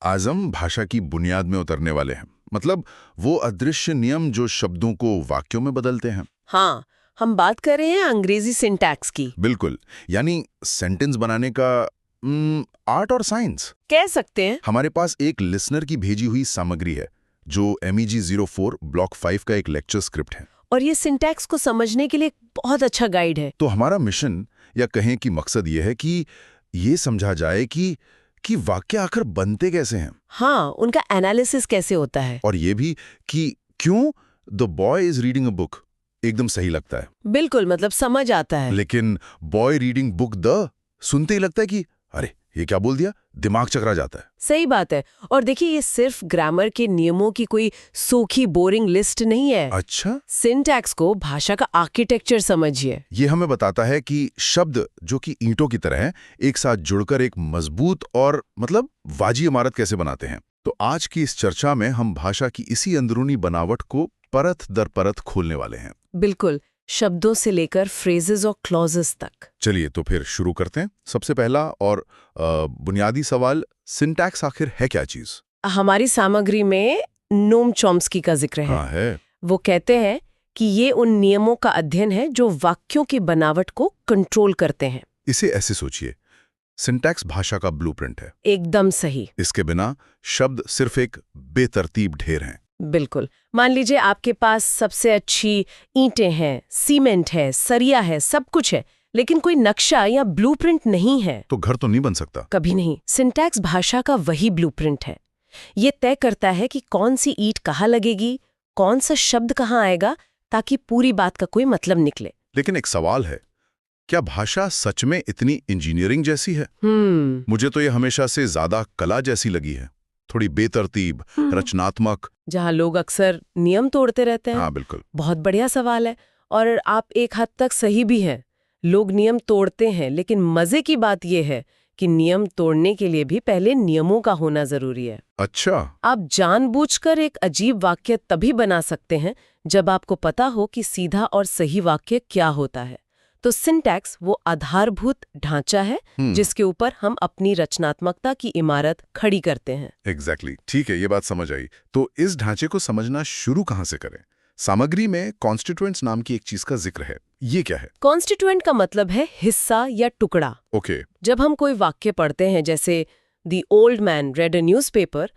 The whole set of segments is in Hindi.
आज हम भाषा की बुनियाद में उतरने वाले हैं। मतलब वो अदृश्य नियम जो शब्दों को वाक्यों में बदलते हैं। हाँ, हम बात कर रहे हैं अंग्रेजी सिंटैक्स की। बिल्कुल, यानी सेंटेंस बनाने का आर्ट और साइंस कह सकते हैं। हमारे पास एक लिसनर की भेजी हुई सामग्री है जो MEG 04 ब्लॉक 5 का एक लेक्चर स्क्रिप्ट है। और ये सिंटैक्स को समझने के लिए एक बहुत अच्छा गाइड है। तो हमारा मिशन या कहें कि मकसद ये है कि ये समझा जाए कि वाक्य आखिर बनते कैसे हैं। हाँ, उनका एनालिसिस कैसे होता है। और ये भी कि क्यों the boy is reading a book एकदम सही लगता है, बिल्कुल, मतलब समझ आता है। लेकिन बॉय रीडिंग बुक द सुनते ही लगता है कि अरे ये क्या बोल दिया, दिमाग चकरा जाता है। सही बात है। और देखिए, ये सिर्फ ग्रामर के नियमों की कोई सूखी बोरिंग लिस्ट नहीं है। अच्छा, सिंटैक्स को भाषा का आर्किटेक्चर समझिए। ये हमें बताता है कि शब्द जो कि ईंटों की तरह हैं, एक साथ जुड़कर एक मजबूत और मतलब वाजी इमारत कैसे बनाते हैं। तो आज की इस चर्चा में हम भाषा की इसी अंदरूनी बनावट को परत दर परत खोलने वाले हैं। बिल्कुल, शब्दों से लेकर फ्रेजेस और क्लॉजेस तक। चलिए तो फिर शुरू करते हैं। सबसे पहला और बुनियादी सवाल, सिंटैक्स आखिर है क्या चीज? हमारी सामग्री में नोम चॉम्स्की का जिक्र है। हाँ है। वो कहते हैं कि ये उन नियमों का अध्ययन है जो वाक्यों की बनावट को कंट्रोल करते हैं। इसे ऐसे सोचिए, सिंटैक्स भाषा का ब्लूप्रिंट है। एकदम सही। इसके बिना शब्द सिर्फ एक बेतरतीब ढेर हैं। बिल्कुल। मान लीजिए आपके पास सबसे अच्छी ईंटें हैं, सीमेंट है, सरिया है, सब कुछ है, लेकिन कोई नक्शा या ब्लूप्रिंट नहीं है। तो घर तो नहीं बन सकता। कभी नहीं। सिंटैक्स भाषा का वही ब्लूप्रिंट है। ये तय करता है कि कौन सी ईंट कहाँ लगेगी, कौन सा शब्द कहाँ आएगा, ताकि पूरी बात का कोई मतलब निकले। लेकिन एक सवाल है, क्या भाषा सच में इतनी इंजीनियरिंग जैसी है? मुझे तो ये हमेशा से ज्यादा कला जैसी लगी है, थोड़ी बेतरतीब, रचनात्मक। जहाँ लोग अक्सर नियम तोड़ते रहते हैं। हाँ बिल्कुल। बहुत बढ़िया सवाल है, और आप एक हद तक सही भी हैं। लोग नियम तोड़ते हैं, लेकिन मजे की बात यह है कि नियम तोड़ने के लिए भी पहले नियमों का होना जरूरी है। अच्छा। आप जानबूझकर एक अजीब वाक्य तभी बना सकते हैं जब आपको पता हो कि सीधा और सही वाक्य क्या होता है। तो सिंटैक्स वो आधारभूत ढांचा है जिसके ऊपर हम अपनी रचनात्मकता की इमारत खड़ी करते हैं। एग्जैक्टली, ठीक है, ये बात समझ आई। तो इस ढांचे को समझना शुरू कहाँ से करें? सामग्री में कॉन्स्टिट्यूएंट्स नाम की एक चीज का जिक्र है, ये क्या है? कॉन्स्टिट्यूएंट का मतलब है हिस्सा या टुकड़ा। ओके। जब हम कोई वाक्य पढ़ते हैं, जैसे the old man red a newspaper,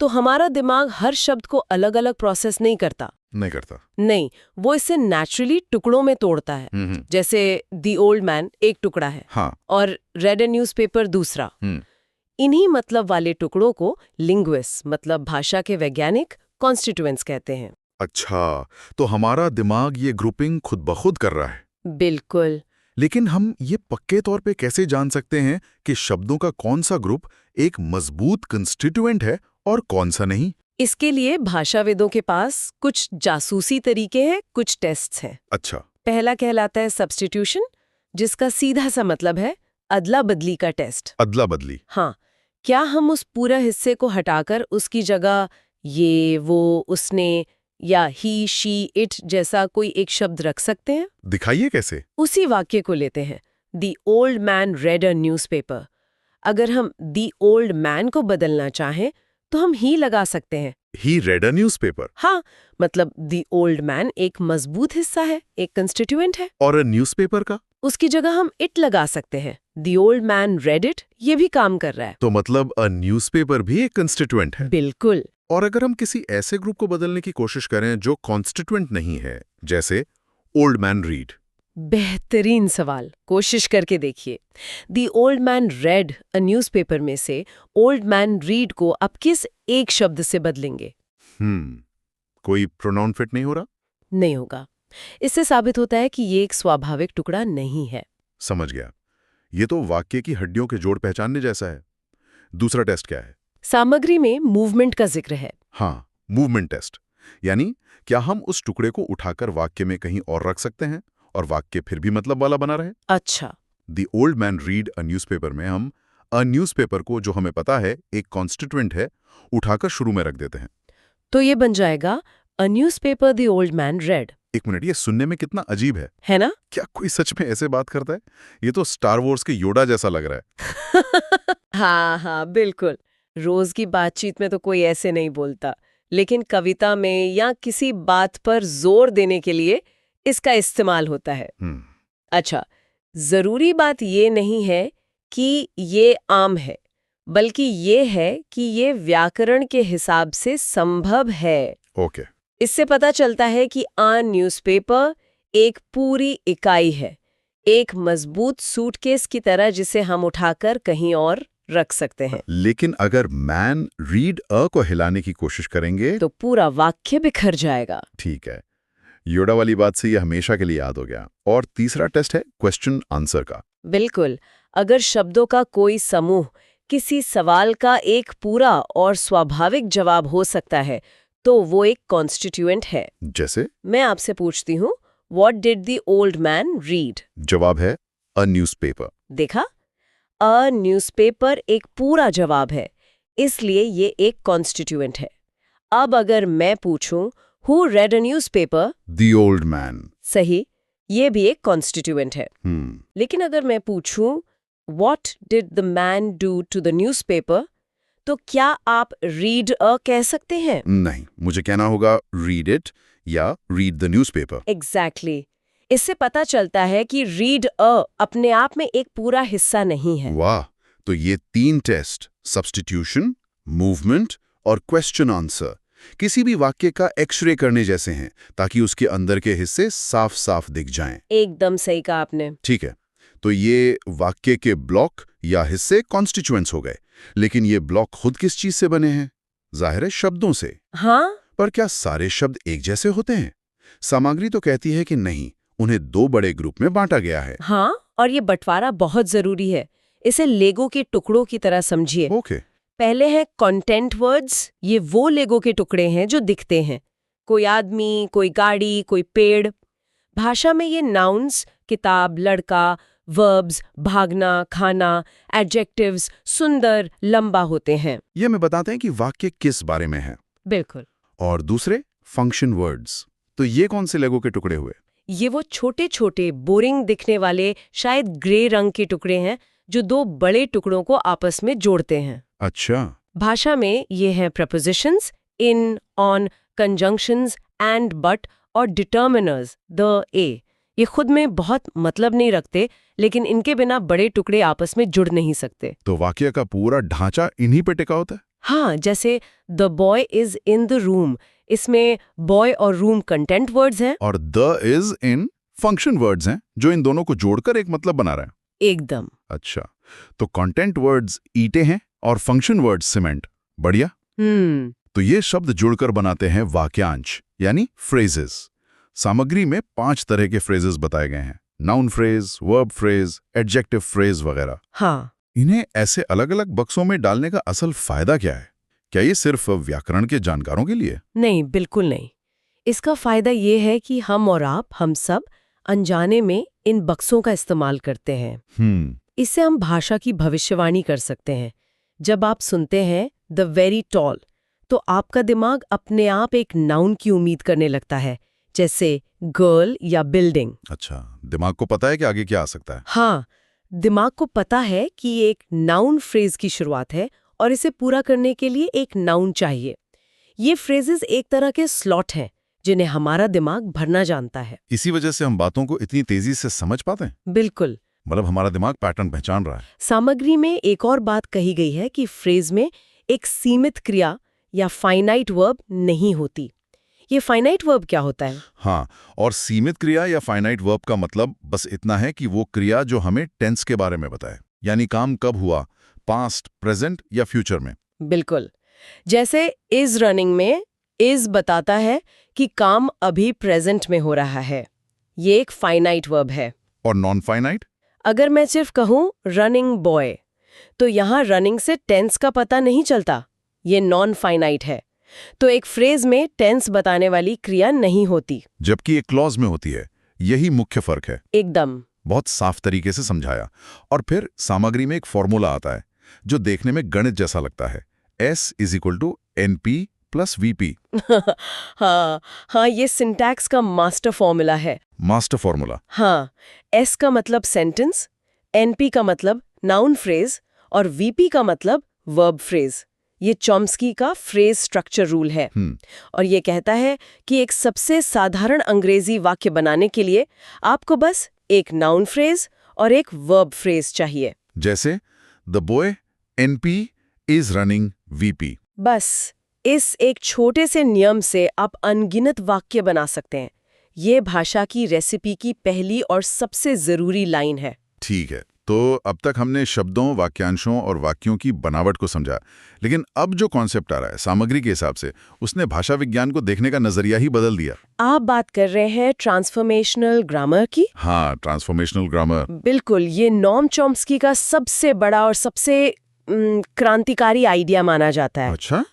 तो हमारा दिमाग हर शब्द को अलग अलग प्रोसेस नहीं करता। नहीं, वो इसे नेचुरली टुकड़ों में तोड़ता है। जैसे द ओल्ड मैन एक टुकड़ा है, हाँ। और रेड अ न्यूज़पेपर दूसरा। इन्हीं मतलब वाले टुकड़ों को लिंग्विस्ट मतलब भाषा के वैज्ञानिक कॉन्स्टिट्यूएंट्स कहते हैं। अच्छा, तो हमारा दिमाग ये ग्रुपिंग खुद ब खुद कर रहा है। बिल्कुल। लेकिन हम ये पक्के तौर पे कैसे जान सकते हैं कि शब्दों का कौन सा ग्रुप एक मजबूत कंस्टिट्यूएंट है और कौन सा नहीं? इसके लिए भाषाविदों के पास कुछ जासूसी तरीके हैं, कुछ टेस्ट्स हैं। अच्छा। पहला कहलाता है सब्स्टिट्यूशन, जिसका सीधा सा मतलब है अदला बदली का टेस्ट। अदला बदली? हाँ, क्या हम उस पूरा हिस्से को हटाकर उसकी जगह ये, वो, उसने या ही, शी, इट जैसा कोई एक शब्द रख सकते हैं? दिखाइए कैसे। उसी वाक्य को लेते हैं, the old man red a newspaper. अगर हम द ओल्ड मैन को बदलना चाहें तो हम ही लगा सकते हैं। ही रेड अ न्यूज़पेपर? हाँ, मतलब द ओल्ड मैन एक मजबूत हिस्सा है, एक कंस्टिट्यूएंट है। और अ न्यूज़पेपर का? उसकी जगह हम इट लगा सकते हैं। The old man read it, ये भी काम कर रहा है। तो मतलब अ न्यूज़पेपर भी एक कंस्टिट्यूएंट है? बिल्कुल। और अगर हम किसी ऐसे ग्रुप को बदलने की कोशिश करें जो कॉन्स्टिट्यूएंट नहीं है, जैसे ओल्ड मैन रीड? बेहतरीन सवाल, कोशिश करके देखिए। The old man red a newspaper में से ओल्ड मैन रीड को आप किस एक शब्द से बदलेंगे? कोई प्रोनाउन फिट नहीं हो रहा? नहीं होगा। इससे साबित होता है कि ये एक स्वाभाविक टुकड़ा नहीं है। समझ गया। ये तो वाक्य की हड्डियों के जोड़ पहचानने जैसा है। दूसरा टेस्ट क्या है? सामग्री में मूवमेंट का जिक्र है। हाँ, मूवमेंट टेस्ट। यानी क्या हम उस टुकड़े को उठाकर वाक्य में कहीं और रख सकते हैं और वाक्य फिर भी मतलब वाला बना रहे? अच्छा। The old man read a newspaper में हम अ न्यूज़पेपर को, जो हमें पता है एक कॉन्स्टिट्यूएंट है, उठाकर शुरू में रख देते हैं। तो ये बन जाएगा a newspaper the old man red. एक मिनट, ये सुनने में कितना अजीब है ना? क्या कोई सच में ऐसे बात करता है? ये तो स्टार वॉर्स के योडा जैसा लग रहा है। हाँ हाँ, बिल्कुल। रोज की बातचीत में तो कोई ऐसे नहीं बोलता, लेकिन कविता में या किसी बात पर जोर देने के लिए इसका इस्तेमाल होता है। अच्छा, जरूरी बात ये नहीं है कि ये आम है, बल्कि ये है कि ये व्याकरण के हिसाब से संभव है। ओके। इससे पता चलता है कि न्यूज़पेपर एक पूरी इकाई है, एक मजबूत सूटकेस की तरह जिसे हम उठाकर कहीं और रख सकते हैं। लेकिन अगर मैन रीड अ को हिलाने की कोशिश करेंगे तो पूरा वाक्य बिखर जाएगा। ठीक है, योडा वाली बात से ये हमेशा के लिए याद हो गया। और तीसरा टेस्ट है क्वेश्चन आंसर का। बिल्कुल, अगर शब्दों का कोई समूह किसी सवाल का एक पूरा और स्वाभाविक जवाब हो सकता है, तो वो एक कॉन्स्टिट्यूएंट है। जैसे मैं आपसे पूछती हूँ, what did the old man read? जवाब है अ न्यूज़पेपर। देखा, अ न्यूज़पेपर एक पूरा जवाब है, इसलिए ये एक कॉन्स्टिट्यूएंट है। अब अगर मैं पूछूं, who red a newspaper? The old man. सही, ये भी एक कॉन्स्टिट्यूएंट है। लेकिन अगर मैं पूछूं, what did the man do to the newspaper? तो क्या आप रीड अ कह सकते हैं? नहीं, मुझे कहना होगा रीड इट या रीड द न्यूज़पेपर। एग्जैक्टली। इससे पता चलता है कि रीड अ अपने आप में एक पूरा हिस्सा नहीं है। वाह, तो ये 3 टेस्ट, सब्स्टिट्यूशन, मूवमेंट और क्वेश्चन आंसर, किसी भी वाक्य का एक्स-रे करने जैसे हैं, ताकि उसके अंदर के हिस्से साफ साफ दिख जाएं। एकदम सही कहा आपने। ठीक है, तो ये वाक्य के ब्लॉक या हिस्से कॉन्स्टिट्यूएंट्स हो गए। लेकिन ये ब्लॉक खुद किस चीज से बने हैं? जाहिर है शब्दों से। हाँ, पर क्या सारे शब्द एक जैसे होते हैं? सामग्री तो कहती है कि नहीं, उन्हें 2 बड़े ग्रुप में बांटा गया है। हाँ, और ये बंटवारा बहुत जरूरी है। इसे लेगो के टुकड़ों की तरह समझिए। ओके। पहले है कंटेंट वर्ड्स। ये वो लेगो के टुकड़े हैं जो दिखते हैं, कोई आदमी, कोई गाड़ी, कोई पेड़। भाषा में ये नाउन्स, किताब, लड़का, वर्ब्स, भागना, खाना, एडजेक्टिव्स, सुंदर, लंबा होते हैं। ये हमें बताते हैं कि वाक्य किस बारे में है। बिल्कुल। और दूसरे फंक्शन वर्ड्स, तो ये कौन से लेगो के टुकड़े हुए? ये वो छोटे छोटे बोरिंग दिखने वाले शायद ग्रे रंग के टुकड़े हैं जो 2 बड़े टुकड़ों को आपस में जोड़ते हैं। अच्छा। भाषा में ये हैं prepositions, in, on, conjunctions, and, but और determiners, the, a। ये खुद में बहुत मतलब नहीं रखते, लेकिन इनके बिना बड़े टुकड़े आपस में जुड़ नहीं सकते। तो वाक्य का पूरा ढांचा इन्हीं पे टिका होता है? हाँ, जैसे the boy is in the room, इसमें boy और room कंटेंट वर्ड्स हैं। और the is in function words हैं, जो इन दोनों को जोड़कर एक मतलब बना रहे हैं। एकदम। अच्छा, तो कंटेंट वर्ड्स ईंटें हैं और फंक्शन वर्ड्स सीमेंट। बढ़िया। तो ये शब्द जुड़कर बनाते हैं वाक्यांश, यानी फ्रेजेस। सामग्री में 5 तरह के फ्रेजेस बताए गए हैं: noun phrase, verb phrase, adjective phrase वगैरह। हाँ, इन्हें ऐसे अलग अलग बक्सों में डालने का असल फायदा क्या है? क्या ये सिर्फ व्याकरण के जानकारों के लिए? नहीं, बिल्कुल नहीं। इसका फायदा ये है कि हम और आप, हम सब अनजाने में इन बक्सों का इस्तेमाल करते हैं। इससे हम भाषा की भविष्यवाणी कर सकते हैं। जब आप सुनते हैं द वेरी टॉल, तो आपका दिमाग अपने आप एक नाउन की उम्मीद करने लगता है, जैसे गर्ल या बिल्डिंग। अच्छा, दिमाग को पता है कि आगे क्या आ सकता है? हाँ, दिमाग को पता है कि ये एक नाउन फ्रेज की शुरुआत है और इसे पूरा करने के लिए एक नाउन चाहिए। ये फ्रेजेस एक तरह के स्लॉट हैं जिन्हें हमारा दिमाग भरना जानता है। इसी वजह से हम बातों को इतनी तेजी से समझ पाते हैं। बिल्कुल। मतलब हमारा दिमाग पैटर्न पहचान रहा है। सामग्री में एक और बात कही गई है कि फ्रेज में एक सीमित क्रिया या फाइनाइट वर्ब नहीं होती। ये फाइनाइट वर्ब क्या होता है? हाँ, और सीमित क्रिया या फाइनाइट वर्ब का मतलब बस इतना है कि वो क्रिया जो हमें टेंस के बारे में बताए, यानी काम कब हुआ, पास्ट, प्रेजेंट या फ्यूचर में। बिल्कुल। जैसे इज रनिंग में इज बताता है कि काम अभी प्रेजेंट में हो रहा है। ये एक फाइनाइट वर्ब है। और नॉन फाइनाइट? अगर मैं सिर्फ कहूं रनिंग बॉय, तो यहाँ रनिंग से टेंस का पता नहीं चलता। ये नॉन फाइनाइट है। तो एक फ्रेज में टेंस बताने वाली क्रिया नहीं होती, जबकि एक क्लॉज में होती है। यही मुख्य फर्क है। एकदम। बहुत साफ तरीके से समझाया। और फिर सामग्री में एक फॉर्मूला आता है जो देखने में गणित जैसा लगता है। S = NP + VP। हाँ, ये सिंटैक्स का मास्टर फॉर्मूला है। Master formula? हाँ, S का मतलब सेंटेंस, NP का मतलब नाउन फ्रेज और VP का मतलब वर्ब फ्रेज। ये चॉम्स्की का फ्रेज स्ट्रक्चर रूल है और ये कहता है कि एक सबसे साधारण अंग्रेजी वाक्य बनाने के लिए आपको बस एक नाउन फ्रेज और एक वर्ब फ्रेज चाहिए। जैसे the boy NP is running VP. बस इस एक छोटे से नियम से आप अनगिनत वाक्य बना सकते हैं। ये भाषा की रेसिपी की पहली और सबसे जरूरी लाइन है। ठीक है, तो अब तक हमने शब्दों, वाक्यांशों और वाक्यों की बनावट को समझा, लेकिन अब जो कॉन्सेप्ट आ रहा है सामग्री के हिसाब से, उसने भाषा विज्ञान को देखने का नजरिया ही बदल दिया। आप बात कर रहे हैं ट्रांसफॉर्मेशनल ग्रामर की? हाँ, ट्रांसफॉर्मेशनल ग्रामर। बिल्कुल, ये नॉम चॉम्स्की का सबसे बड़ा और सबसे क्रांतिकारी आइडिया माना जाता है। अच्छा?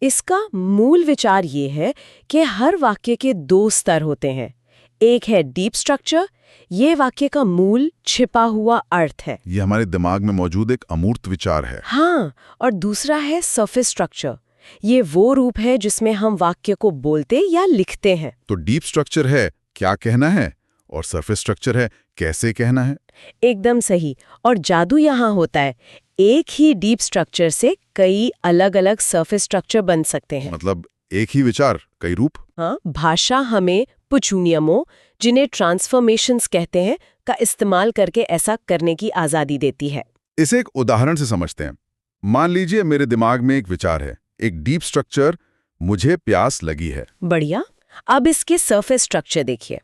इसका मूल विचार ये है कि हर वाक्य के दो स्तर होते हैं। एक है डीप स्ट्रक्चर, ये वाक्य का मूल छिपा हुआ अर्थ है। ये हमारे दिमाग में मौजूद एक अमूर्त विचार है। हाँ, और दूसरा है सरफेस स्ट्रक्चर। ये वो रूप है जिसमें हम वाक्य को बोलते या लिखते हैं। तो डीप स्ट्रक्चर है क्या कहना है, और सरफेस स्ट्रक्चर है कैसे कहना है। एकदम सही। और जादू यहाँ होता है, एक ही डीप स्ट्रक्चर से कई अलग अलग सरफेस स्ट्रक्चर बन सकते हैं। मतलब एक ही विचार कई रूप। हाँ, भाषा हमें कुछ नियमों, जिन्हें ट्रांसफॉर्मेशंस कहते हैं, का इस्तेमाल करके ऐसा करने की आजादी देती है। इसे एक उदाहरण से समझते हैं। मान लीजिए मेरे दिमाग में एक विचार है, एक डीप स्ट्रक्चर, मुझे प्यास लगी है। बढ़िया। अब इसके सरफेस स्ट्रक्चर देखिए।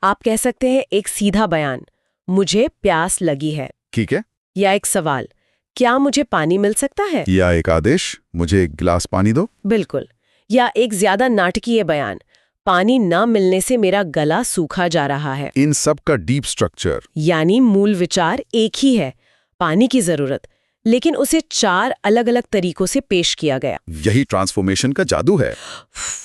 आप कह सकते हैं एक सीधा बयान, मुझे प्यास लगी है। ठीक है। या एक सवाल, क्या मुझे पानी मिल सकता है? या एक आदेश, मुझे एक गिलास पानी दो। बिल्कुल। या एक ज्यादा नाटकीय बयान, पानी न मिलने से मेरा गला सूखा जा रहा है। इन सब का डीप स्ट्रक्चर यानी मूल विचार एक ही है, पानी की जरूरत, लेकिन उसे 4 अलग अलग तरीकों से पेश किया गया। यही ट्रांसफॉर्मेशन का जादू है।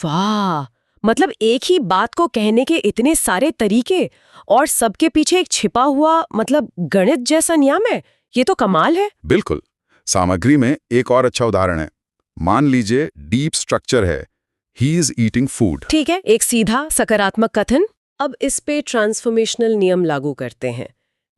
वाह, मतलब एक ही बात को कहने के इतने सारे तरीके और सबके पीछे एक छिपा हुआ मतलब गणित जैसा नियम है। ये तो कमाल है। बिल्कुल। सामग्री में एक और अच्छा उदाहरण है। मान लीजिए डीप स्ट्रक्चर है, ही इज ईटिंग फूड। ठीक है, एक सीधा सकारात्मक कथन। अब इस पे ट्रांसफॉर्मेशनल नियम लागू करते हैं।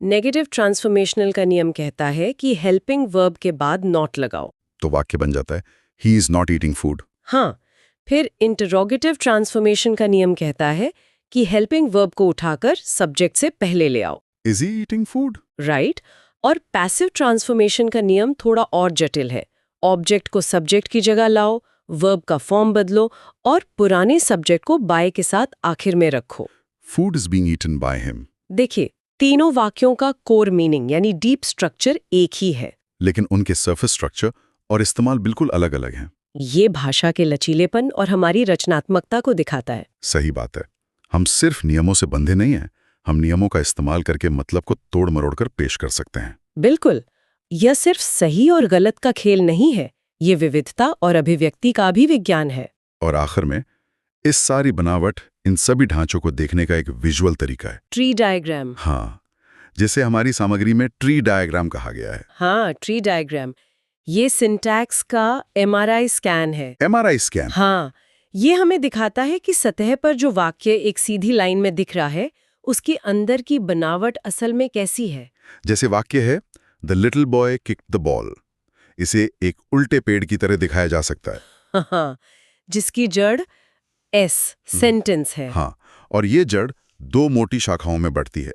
नेगेटिव ट्रांसफॉर्मेशनल का नियम कहता है कि हेल्पिंग वर्ब के बाद नॉट लगाओ, तो वाक्य बन जाता है he is not eating food. हाँ, फिर इंटरोगेटिव ट्रांसफॉर्मेशन का नियम कहता है कि हेल्पिंग वर्ब को उठाकर सब्जेक्ट से पहले ले आओ। Is he eating food? Right. और पैसिव ट्रांसफॉर्मेशन का नियम थोड़ा और जटिल है। ऑब्जेक्ट को सब्जेक्ट की जगह लाओ, वर्ब का फॉर्म बदलो और पुराने सब्जेक्ट को बाय के साथ आखिर में रखो। Food is being eaten by him. देखिए, तीनों वाक्यों का कोर मीनिंग यानी डीप स्ट्रक्चर एक ही है, लेकिन उनके सरफेस स्ट्रक्चर और इस्तेमाल बिल्कुल अलग अलग हैं। ये भाषा के लचीलेपन और हमारी रचनात्मकता को दिखाता है। सही बात है। हम सिर्फ नियमों से बंधे नहीं हैं, हम नियमों का इस्तेमाल करके मतलब को तोड़ मरोड़ कर पेश कर सकते हैं। बिल्कुल। यह सिर्फ सही और गलत का खेल नहीं है, ये विविधता और अभिव्यक्ति का भी विज्ञान है। और आखिर में इस सारी बनावट, इन सभी ढांचों को देखने का एक विजुअल तरीका है, ट्री डायग्राम। हाँ, जिसे हमारी सामग्री में ट्री डायग्राम कहा गया है। हाँ, ट्री डायग्राम। ये सिंटैक्स का MRI स्कैन है। MRI scan? हाँ, ये हमें दिखाता है कि सतह पर जो वाक्य एक सीधी लाइन में दिख रहा है, उसके अंदर की बनावट असल में कैसी है। जैसे वाक्य है the little boy kicked the ball, इसे एक उल्टे पेड़ की तरह दिखाया जा सकता है। हाँ, जिसकी जड़ S सेंटेंस है। हाँ, और ये जड़ 2 मोटी शाखाओं में बढ़ती है,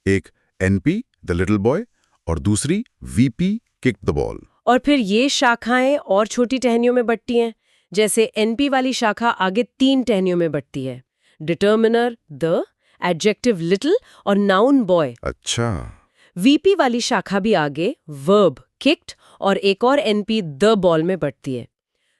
एक NP द लिटिल बॉय और दूसरी VP किक्ड द बॉल। और फिर ये शाखाएं और छोटी टहनियों में बंटती हैं। जैसे NP वाली शाखा आगे 3 टहनियों में बंटती है, डिटर्मिनर द, एडजेक्टिव लिटिल और नाउन बॉय। अच्छा। VP वाली शाखा भी आगे वर्ब किक्ड और एक और NP द बॉल में बंटती है।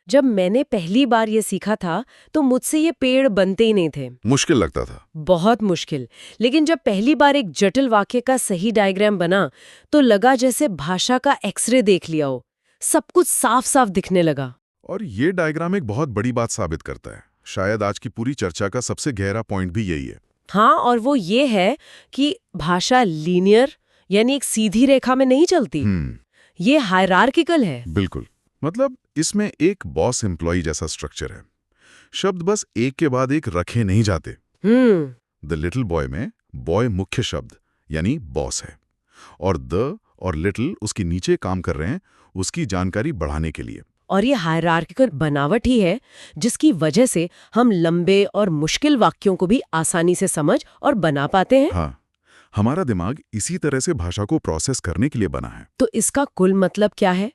जब मैंने पहली बार ये सीखा था तो मुझसे ये पेड़ बनते ही नहीं थे। मुश्किल लगता था। बहुत मुश्किल। लेकिन जब पहली बार एक जटिल वाक्य का सही डायग्राम बना तो लगा जैसे भाषा का एक्सरे देख लिया हो, सब कुछ साफ साफ दिखने लगा। और ये डायग्राम एक बहुत बड़ी बात साबित करता है। शायद आज की पूरी चर्चा का सबसे गहरा पॉइंट भी यही है। हाँ, और वो ये है कि भाषा लीनियर यानी एक सीधी रेखा में नहीं चलती। ये हायरार्किकल है। बिल्कुल। मतलब इसमें एक बॉस एम्प्लॉय जैसा स्ट्रक्चर है। शब्द बस एक के बाद एक रखे नहीं जाते। द लिटिल बॉय में बॉय मुख्य शब्द यानी बॉस है, और द और लिटिल उसके नीचे काम कर रहे हैं उसकी जानकारी बढ़ाने के लिए। और ये हायरार्किकल बनावट ही है जिसकी वजह से हम लंबे और मुश्किल वाक्यों को भी आसानी से समझ और बना पाते हैं। हाँ, हमारा दिमाग इसी तरह से भाषा को प्रोसेस करने के लिए बना है। तो इसका कुल मतलब क्या है?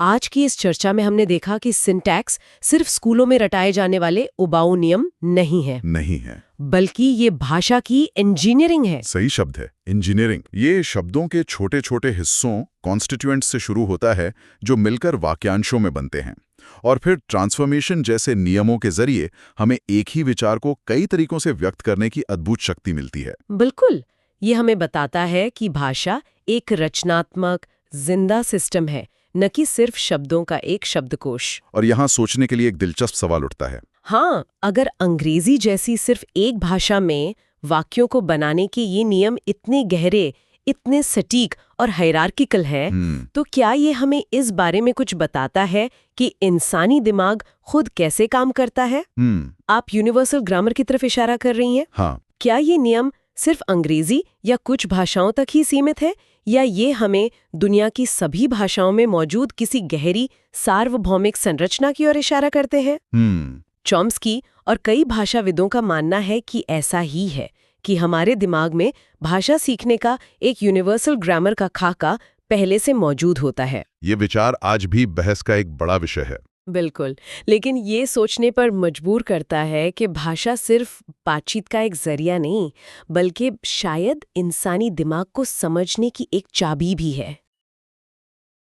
आज की इस चर्चा में हमने देखा कि सिंटैक्स सिर्फ स्कूलों में रटाए जाने वाले उबाऊ नियम नहीं है, बल्कि ये भाषा की इंजीनियरिंग है। सही शब्द है, इंजीनियरिंग। ये शब्दों के छोटे छोटे हिस्सों, कॉन्स्टिट्यूएंट्स से शुरू होता है जो मिलकर वाक्यांशों में बनते हैं, और फिर ट्रांसफॉर्मेशन जैसे नियमों के जरिए हमें एक ही विचार को कई तरीकों से व्यक्त करने की अद्भुत शक्ति मिलती है। बिल्कुल, ये हमें बताता है कि भाषा एक रचनात्मक, जिंदा सिस्टम है, न कि सिर्फ शब्दों का एक शब्दकोश। और यहाँ सोचने के लिए एक दिलचस्प सवाल उठता है। हाँ, अगर अंग्रेजी जैसी सिर्फ एक भाषा में वाक्यों को बनाने के ये नियम इतने गहरे, इतने सटीक और हायरार्किकल है, तो क्या ये हमें इस बारे में कुछ बताता है कि इंसानी दिमाग खुद कैसे काम करता है? आप यूनिवर्सल ग्रामर की तरफ इशारा कर रही हैं? हाँ। क्या ये नियम सिर्फ अंग्रेजी या कुछ भाषाओं तक ही सीमित है, या ये हमें दुनिया की सभी भाषाओं में मौजूद किसी गहरी सार्वभौमिक संरचना की ओर इशारा करते हैं? चॉम्स्की और कई भाषाविदों का मानना है कि ऐसा ही है, कि हमारे दिमाग में भाषा सीखने का एक यूनिवर्सल ग्रामर का खाका पहले से मौजूद होता है। ये विचार आज भी बहस का एक बड़ा विषय है। बिल्कुल, लेकिन ये सोचने पर मजबूर करता है कि भाषा सिर्फ बातचीत का एक जरिया नहीं, बल्कि शायद इंसानी दिमाग को समझने की एक चाबी भी है।